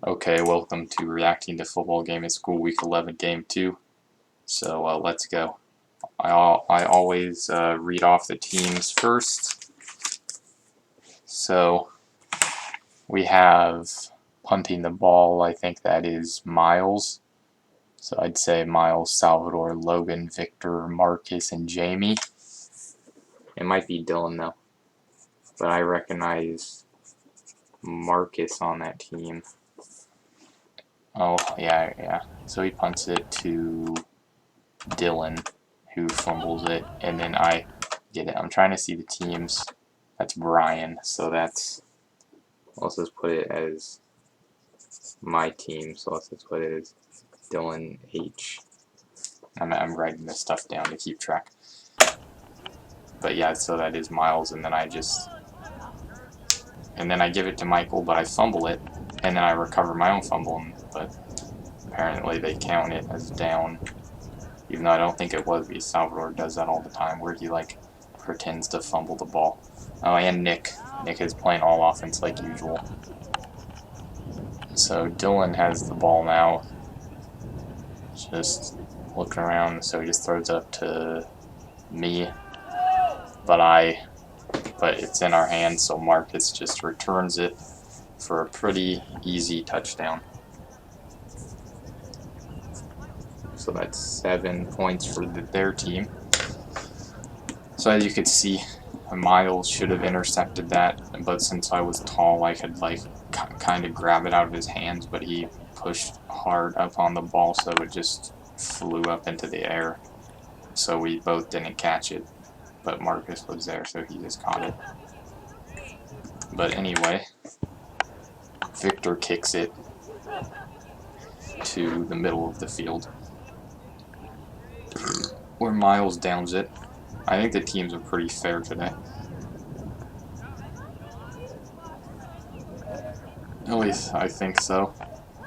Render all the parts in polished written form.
Okay, welcome to Reacting to Football Game at School Week 11, Game 2. So let's go. I always read off the teams first. So we have punting the ball, I think that is Miles. So I'd say Miles, Salvador, Logan, Victor, Marcus, and Jamie. It might be Dylan though, but I recognize Marcus on that team. Oh, yeah. So he punts it to Dylan, who fumbles it, and then I get it. I'm trying to see the teams. That's Brian, so that's, let's just put it as my team, so let's just put it as Dylan H. I'm writing this stuff down to keep track. But yeah, so that is Miles, and then I give it to Michael, but I fumble it, and then I recover my own fumble, but apparently they count it as down, even though I don't think it was, because Salvador does that all the time, where he pretends to fumble the ball. Oh, and Nick is playing all offense like usual. So Dylan has the ball now, just looking around, so he just throws it up to me, but it's in our hands, so Marcus just returns it for a pretty easy touchdown. So that's 7 points for their team. So as you could see, Miles should have intercepted that, but since I was tall, I could kind of grab it out of his hands, but he pushed hard up on the ball, so it just flew up into the air. So we both didn't catch it, but Marcus was there, so he just caught it. But anyway, Victor kicks it to the middle of the field, where Miles downs it. I think the teams are pretty fair today. At least I think so.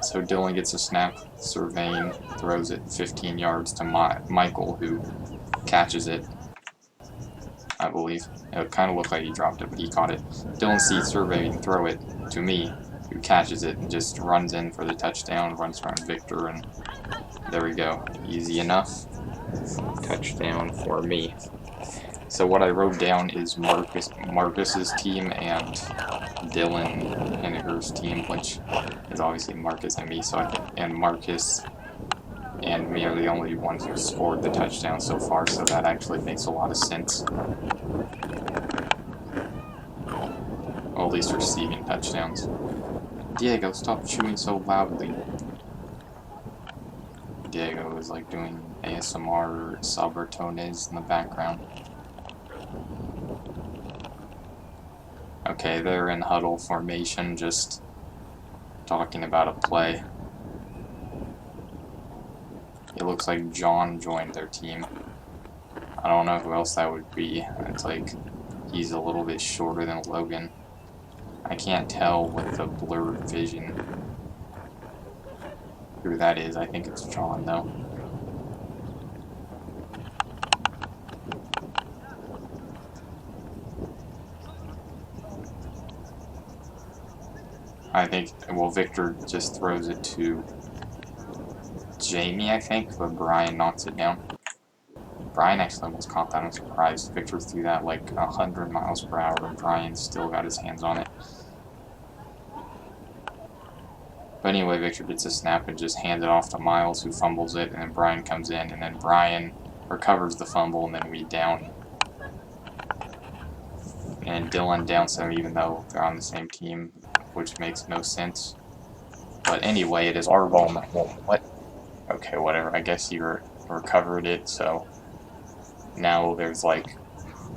So Dylan gets a snap, surveying, throws it 15 yards to Michael, who catches it, I believe. It kind of looked like he dropped it, but he caught it. Dylan sees surveying throw it to me, who catches it and just runs in for the touchdown, runs around Victor, and there we go. Easy enough. Touchdown for me. So what I wrote down is Marcus's team and Dylan Henniger's team, which is obviously Marcus and me. And Marcus and me are the only ones who scored the touchdown so far, so that actually makes a lot of sense. Well, at least receiving touchdowns. Diego, stop chewing so loudly. Diego is doing ASMR Sabratones in the background. Okay, they're in huddle formation, just talking about a play. It looks like John joined their team. I don't know who else that would be. It's he's a little bit shorter than Logan. I can't tell with the blurred vision who that is. I think it's John, though. I think, well, Victor just throws it to Jamie, I think, but Brian knocks it down. Brian actually almost caught that. I'm surprised. Victor threw that 100 miles per hour, and Brian still got his hands on it. But anyway, Victor gets a snap and just hands it off to Miles, who fumbles it, and then Brian comes in, and then Brian recovers the fumble, and then we down. And Dylan downs them even though they're on the same team, which makes no sense. But anyway, it is our ball now. Well, what? Okay, whatever. I guess he recovered it, so now there's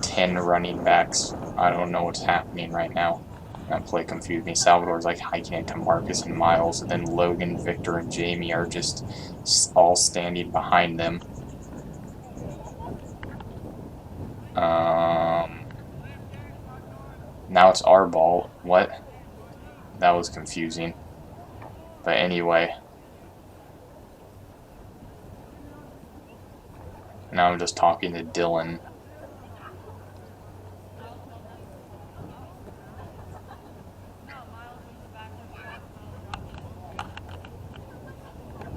10 running backs. I don't know what's happening right now. That play confused me. Salvador's hiking it to Marcus and Miles, and then Logan, Victor, and Jamie are just all standing behind them. Now it's our ball. What? That was confusing. But anyway. Now I'm just talking to Dylan.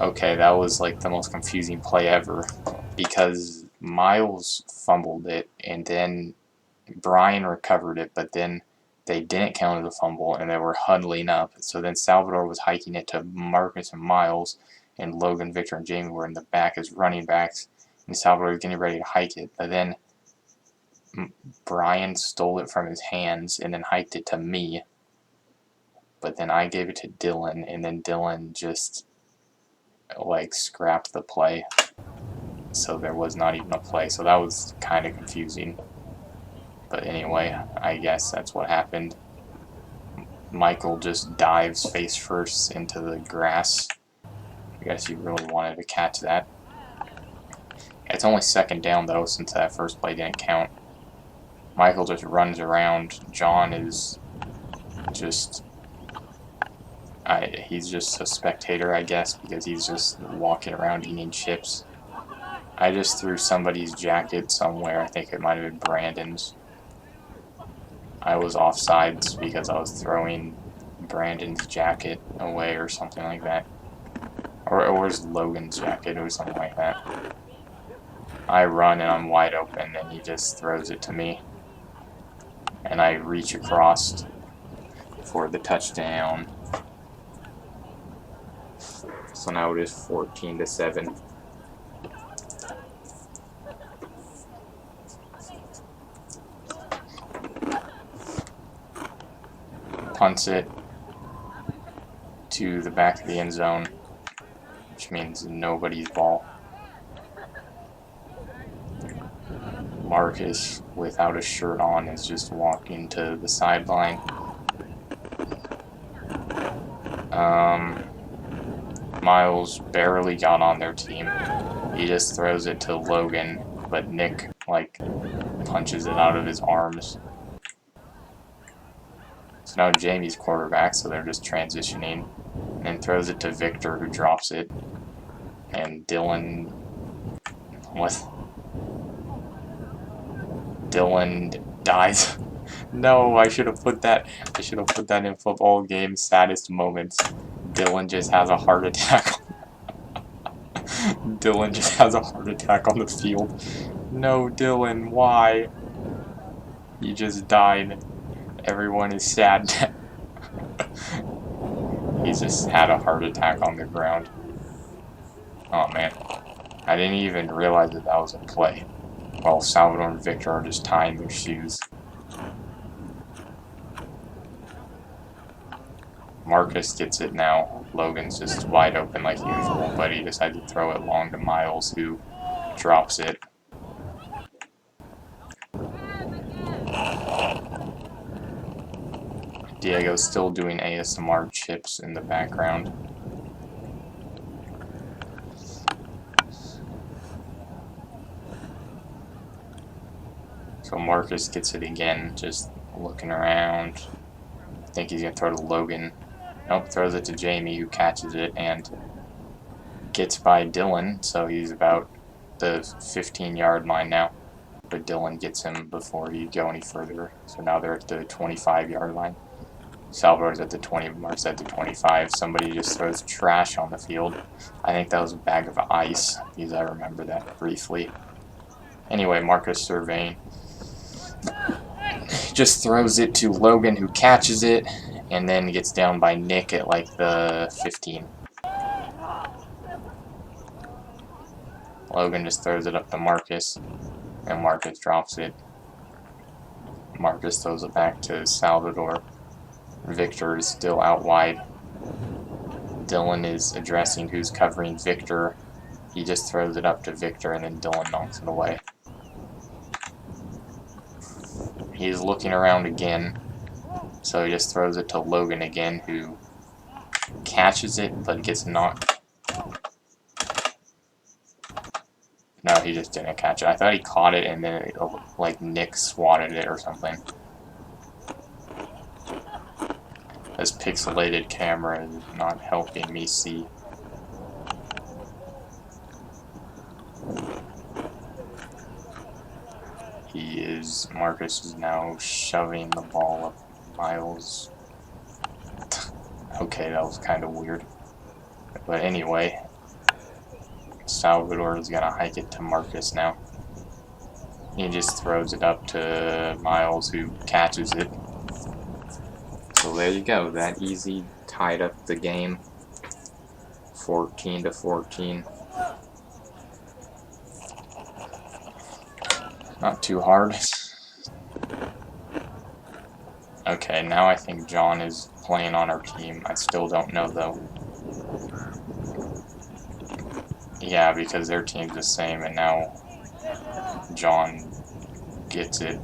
Okay, that was like the most confusing play ever because Miles fumbled it and then Brian recovered it, but then they didn't count it as a fumble and they were huddling up. So then Salvador was hiking it to Marcus and Miles, and Logan, Victor, and Jamie were in the back as running backs, and Salvador was getting ready to hike it. But then Brian stole it from his hands and then hiked it to me. But then I gave it to Dylan, and then Dylan just like scrapped the play. So there was not even a play. So that was kind of confusing. But anyway, I guess that's what happened. Michael just dives face first into the grass. I guess he really wanted to catch that. It's only second down though, since that first play didn't count. Michael just runs around. John is just... he's just a spectator, I guess, because he's just walking around eating chips. I just threw somebody's jacket somewhere. I think it might have been Brandon's. I was offsides because I was throwing Brandon's jacket away or something like that. Or was Logan's jacket or something like that. I run and I'm wide open and he just throws it to me. And I reach across for the touchdown. So now it is 14-7. Punts it to the back of the end zone, which means nobody's ball. Marcus, without a shirt on, is just walking to the sideline. Miles barely got on their team. He just throws it to Logan, but Nick, like, punches it out of his arms. So now Jamie's quarterback, so they're just transitioning. And then throws it to Victor, who drops it. And Dylan... What? Dylan dies. No, I should have put that in football game saddest moments. Dylan just has a heart attack. Dylan just has a heart attack on the field. No, Dylan, why? He just died. Everyone is sad. He just had a heart attack on the ground. Oh man. I didn't even realize that that was a play. While Salvador and Victor are just tying their shoes. Marcus gets it now. Logan's just wide open like usual, but he decided to throw it long to Miles, who drops it. Diego's still doing ASMR chips in the background. So Marcus gets it again, just looking around. I think he's going to throw to Logan. Nope, throws it to Jamie, who catches it and gets by Dylan, so he's about the 15-yard line now. But Dylan gets him before he go any further. So now they're at the 25-yard line. Salvador's at the 20, Mark's at the 25. Somebody just throws trash on the field. I think that was a bag of ice, because I remember that briefly. Anyway, Marcus surveying. Just throws it to Logan, who catches it, and then gets down by Nick at like the 15. Logan just throws it up to Marcus, and Marcus drops it. Marcus throws it back to Salvador. Victor is still out wide. Dylan is addressing who's covering Victor. He just throws it up to Victor, and then Dylan knocks it away. He's looking around again, so he just throws it to Logan again, who catches it, but gets knocked. No, he just didn't catch it. I thought he caught it, and then it, like Nick swatted it or something. This pixelated camera is not helping me see. Marcus is now shoving the ball up Miles. Okay, that was kind of weird. But anyway, Salvador is gonna hike it to Marcus now. He just throws it up to Miles, who catches it. So there you go. That easy tied up the game. 14-14. Not too hard. Okay, now I think John is playing on our team. I still don't know though. Yeah, because their team's the same, and now John gets it.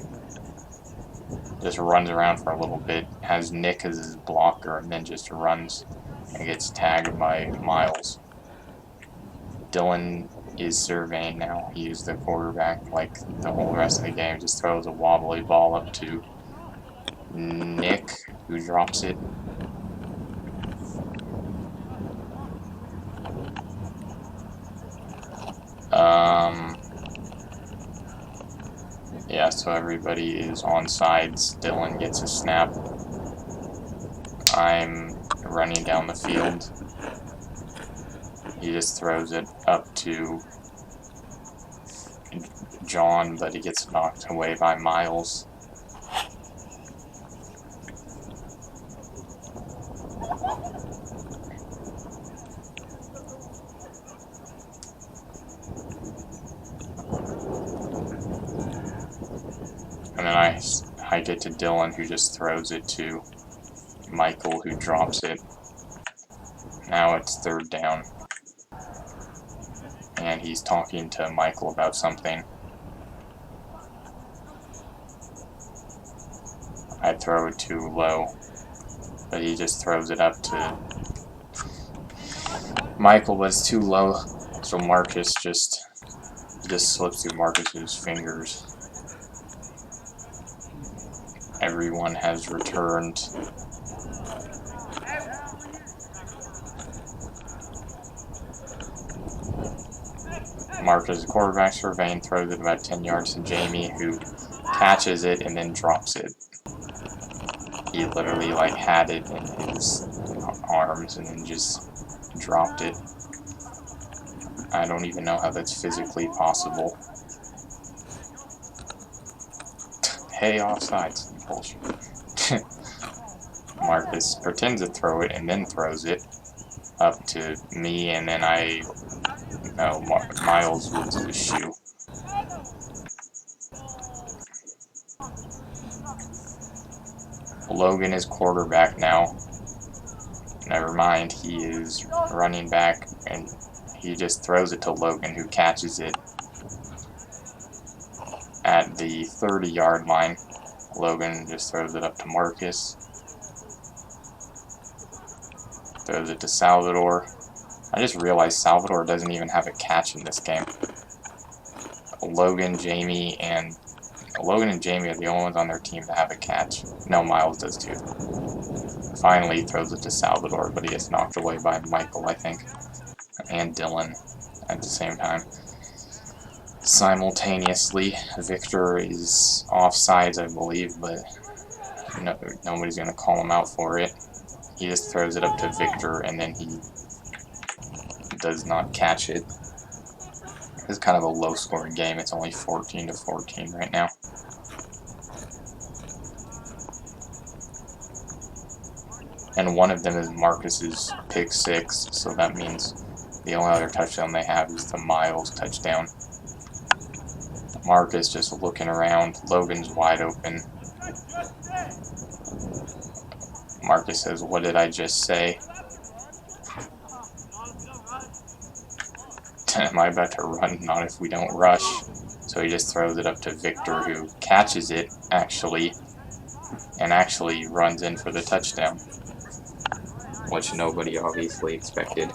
Just runs around for a little bit, has Nick as his blocker, and then just runs and gets tagged by Miles. Dylan is surveying now. He is the quarterback like the whole rest of the game. Just throws a wobbly ball up to Nick, who drops it. Yeah, so everybody is on sides. Dylan gets a snap. I'm running down the field. He just throws it up to John, but he gets knocked away by Miles. And then I hike it to Dylan, who just throws it to Michael, who drops it. Now it's third down. And he's talking to Michael about something. I throw it too low, but he just throws it up to Michael, but it's too low, so Marcus just slips through Marcus's fingers. Everyone has returned. Marcus, quarterback surveying, throws it about 10 yards to Jamie, who catches it and then drops it. He literally like had it in his arms and then just dropped it. I don't even know how that's physically possible. Hey, offsides. Bullshit. Marcus pretends to throw it and then throws it up to me, and then Miles loses his shoe. Logan is quarterback now. Never mind, he is running back, and he just throws it to Logan, who catches it at the 30-yard line. Logan just throws it up to Marcus. Throws it to Salvador. I just realized Salvador doesn't even have a catch in this game. Logan, Jamie are the only ones on their team that have a catch. No, Miles does too. Finally, he throws it to Salvador, but he gets knocked away by Michael, I think, and Dylan at the same time. Simultaneously, Victor is offsides, I believe, but nobody's going to call him out for it. He just throws it up to Victor, and then he does not catch it. It's kind of a low-scoring game. It's only 14-14 right now. And one of them is Marcus's pick six, so that means the only other touchdown they have is the Miles touchdown. Marcus just looking around. Logan's wide open. Marcus says, "What did I just say?" Am I about to run? Not if we don't rush. So he just throws it up to Victor, who catches it, actually runs in for the touchdown, which nobody obviously expected.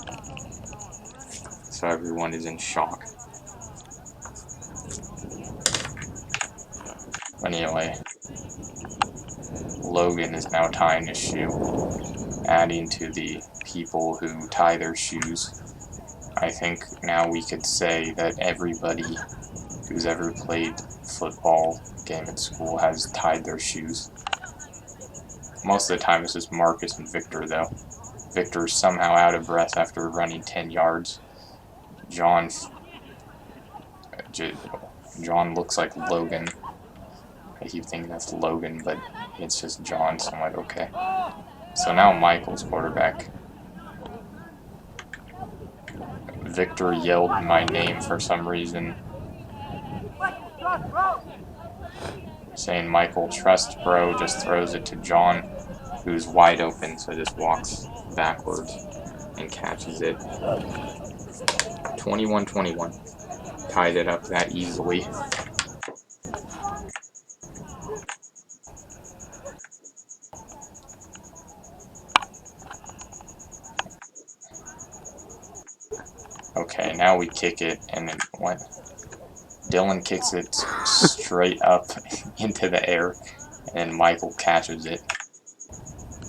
So everyone is in shock. But anyway, Logan is now tying his shoe, adding to the people who tie their shoes. I think now we could say that everybody who's ever played football game at school has tied their shoes. Most of the time it's just Marcus and Victor, though. Victor's somehow out of breath after running 10 yards. John looks like Logan. I keep thinking that's Logan, but it's just John, so I'm like, okay. So now Michael's quarterback. Victor yelled my name for some reason, saying Michael, trust bro, just throws it to John, who's wide open, so just walks backwards and catches it. 21-21. Tied it up that easily. Okay, now we kick it, and it went. Dylan kicks it straight up into the air, and Michael catches it.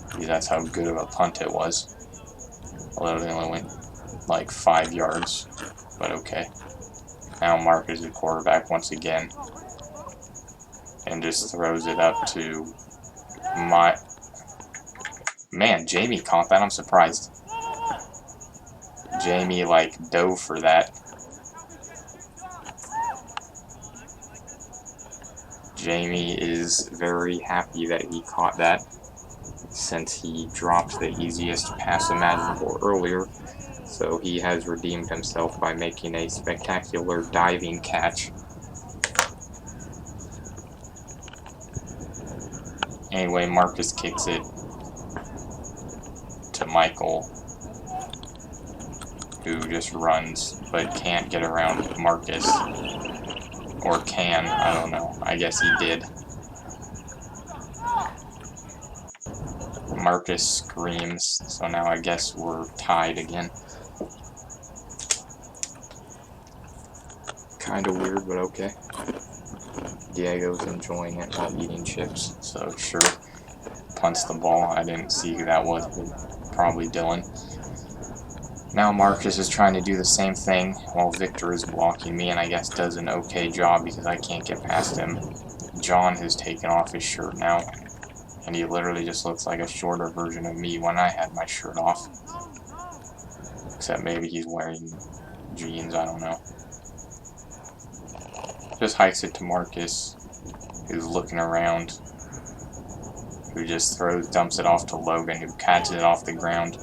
Because that's how good of a punt it was. Although it only went like 5 yards, but okay. Now Mark is the quarterback once again, and just throws it up to man, Jamie caught that. I'm surprised. Jamie like dove for that. Jamie is very happy that he caught that, since he dropped the easiest pass imaginable earlier. So he has redeemed himself by making a spectacular diving catch. Anyway, Marcus kicks it to Michael, who just runs but can't get around Marcus. Or can, I don't know. I guess he did. Marcus screams, so now I guess we're tied again. Kinda weird, but okay. Diego's enjoying it while eating chips, so sure. Punts the ball. I didn't see who that was, but probably Dylan. Now Marcus is trying to do the same thing while Victor is blocking me, and I guess does an okay job because I can't get past him. John has taken off his shirt now, and he literally just looks like a shorter version of me when I had my shirt off. Except maybe he's wearing jeans, I don't know. Just hikes it to Marcus, who's looking around, who just dumps it off to Logan, who catches it off the ground.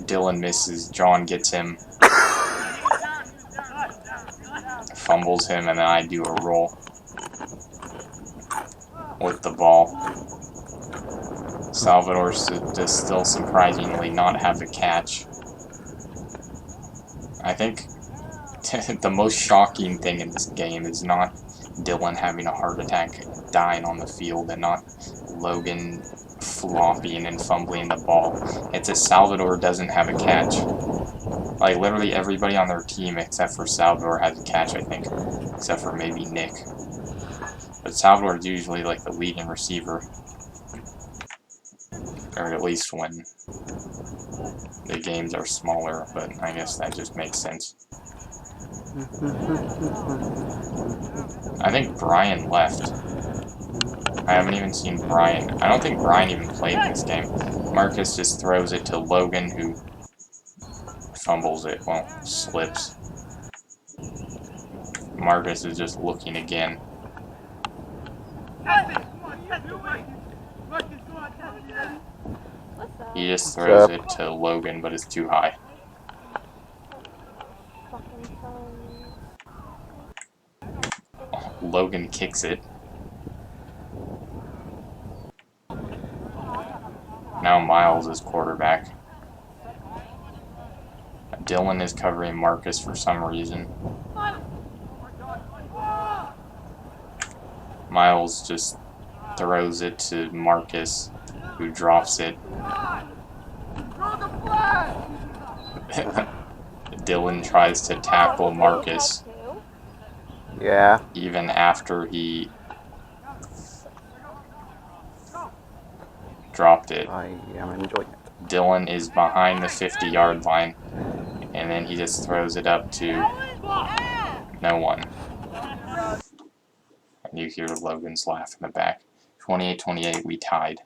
Dylan misses, John gets him, fumbles him, and then I do a roll with the ball. Salvador does still surprisingly not have a catch. I think the most shocking thing in this game is not Dylan having a heart attack, dying on the field, and not Logan flopping and fumbling the ball. It's that Salvador doesn't have a catch. Like, literally everybody on their team except for Salvador has a catch, I think. Except for maybe Nick. But Salvador is usually like the leading receiver. Or at least when the games are smaller, but I guess that just makes sense. I think Brian left. I haven't even seen Brian. I don't think Brian even played in this game. Marcus just throws it to Logan, who fumbles it. Well, slips. Marcus is just looking again. He just throws it to Logan, but it's too high. Logan kicks it. Now Miles is quarterback. Dylan is covering Marcus for some reason. Miles just throws it to Marcus, who drops it. Dylan tries to tackle Marcus. Yeah. Even after he dropped it. I am enjoying it. Dylan is behind the 50-yard line, and then he just throws it up to no one. And you hear Logan's laugh in the back. 28-28, we tied.